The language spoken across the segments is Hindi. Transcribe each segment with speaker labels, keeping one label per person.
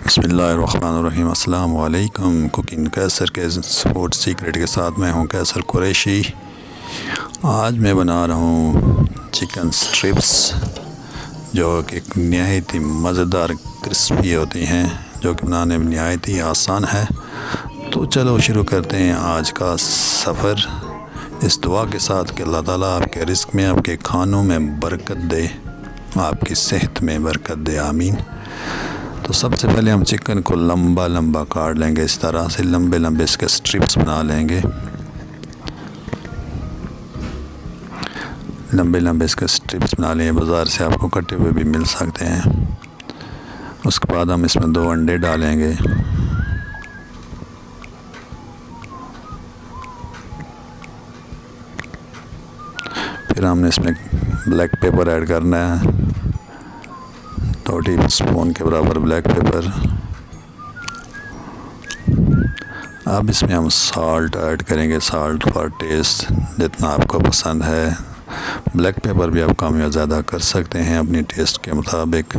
Speaker 1: बिस्मिल्लाहिर्रहमानिर्रहीम। अस्सलाम वालेकुम। कुकिंग कैसर के फूड सीक्रेट के साथ मैं हूँ कैसर कुरैशी। आज मैं बना रहा हूँ चिकन स्ट्रिप्स, जो कि नहायत ही मज़ेदार क्रिस्पी होती हैं, जो कि बनाने में नहायत ही आसान है। तो चलो शुरू करते हैं आज का सफ़र, इस दुआ के साथ कि अल्लाह ताला आपके रिस्क में, आपके खानों में बरकत दे, आपकी सेहत में बरकत दे, आमीन। तो सबसे पहले हम चिकन को लंबा लंबा काट लेंगे, इस तरह से लंबे लंबे इसके स्ट्रिप्स बना लेंगे। लंबे लंबे इसके स्ट्रिप्स बना लेंगे, बाज़ार से आपको कटे हुए भी मिल सकते हैं। उसके बाद हम इसमें 2 अंडे डालेंगे। फिर हमने इसमें ब्लैक पेपर ऐड करना है, 2 टीस्पून के बराबर ब्लैक पेपर। अब इसमें हम साल्ट ऐड करेंगे, साल्ट फॉर टेस्ट, जितना आपको पसंद है। ब्लैक पेपर भी आप कम या ज़्यादा कर सकते हैं अपनी टेस्ट के मुताबिक।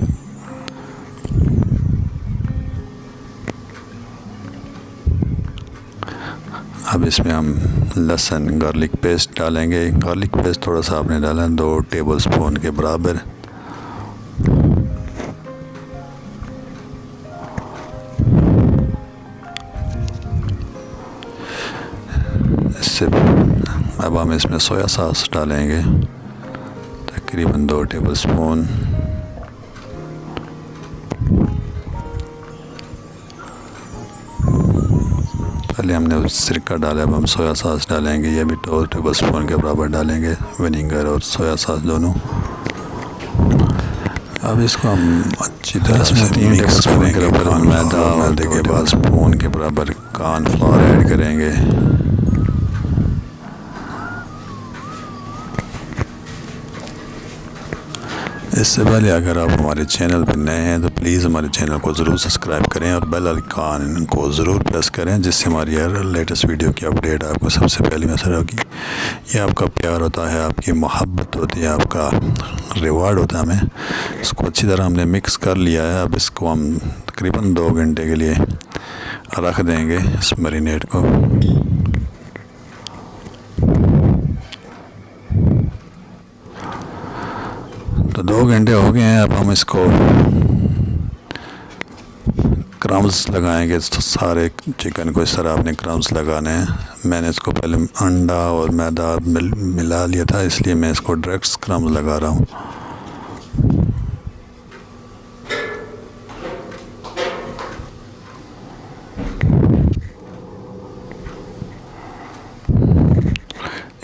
Speaker 1: अब इसमें हम लहसुन गार्लिक पेस्ट डालेंगे। गार्लिक पेस्ट थोड़ा सा आपने डाला, 2 टेबलस्पून के बराबर। इससे अब हम इसमें सोया सॉस डालेंगे, तकरीबन 2 टेबलस्पून। पहले हमने सिरका डाला, अब हम सोया सॉस डालेंगे, ये भी 2 टेबलस्पून के बराबर डालेंगे, विनेगर और सोया सॉस दोनों। अब इसको हम अच्छी तरह से 3 टेबलस्पून के बराबर मैदा और 2 टेबलस्पून के बराबर कॉर्नफ्लोर ऐड करेंगे। इससे पहले अगर आप हमारे चैनल पर नए हैं तो प्लीज़ हमारे चैनल को ज़रूर सब्सक्राइब करें और बेल आइकन को ज़रूर प्रेस करें, जिससे हमारी हर लेटेस्ट वीडियो की अपडेट आपको सबसे पहले मैसेज होगी। ये आपका प्यार होता है, आपकी मोहब्बत होती है, आपका रिवार्ड होता है हमें। इसको अच्छी तरह हमने मिक्स कर लिया है। अब इसको हम तकरीबन 2 घंटे के लिए रख देंगे, इस मैरिनेट को। तो 2 घंटे हो गए हैं। अब हम इसको क्रम्स लगाएंगे, तो सारे चिकन को इस तरह आपने क्रम्स लगाने हैं। मैंने इसको पहले अंडा और मैदा मिला लिया था, इसलिए मैं इसको डायरेक्ट क्रम्स लगा रहा हूँ।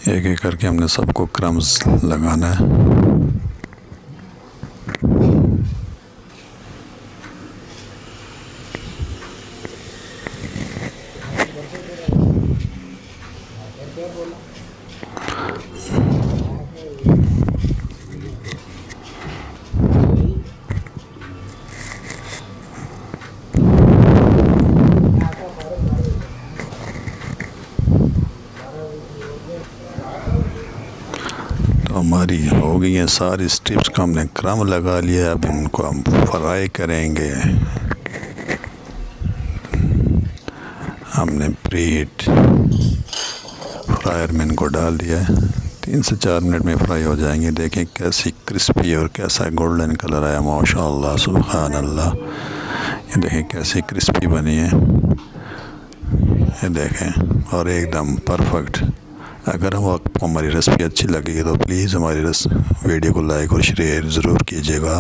Speaker 1: एक एक करके हमने सबको क्रम्स लगाना है। हमारी हो गई है सारी स्ट्रिप्स को हमने क्रम लगा लिया। अब इनको हम फ्राई करेंगे। हमने प्रीहीट फ्रायर में इनको डाल दिया है, 3 से 4 मिनट में फ्राई हो जाएंगे। देखें कैसी क्रिस्पी और कैसा गोल्डन कलर आया, माशाअल्लाह सुभान अल्लाह। ये देखें कैसी क्रिस्पी बनी है, ये देखें, और एकदम परफेक्ट। अगर आपको हमारी रेसिपी अच्छी लगेगी तो प्लीज़ हमारी वीडियो को लाइक और शेयर ज़रूर कीजिएगा।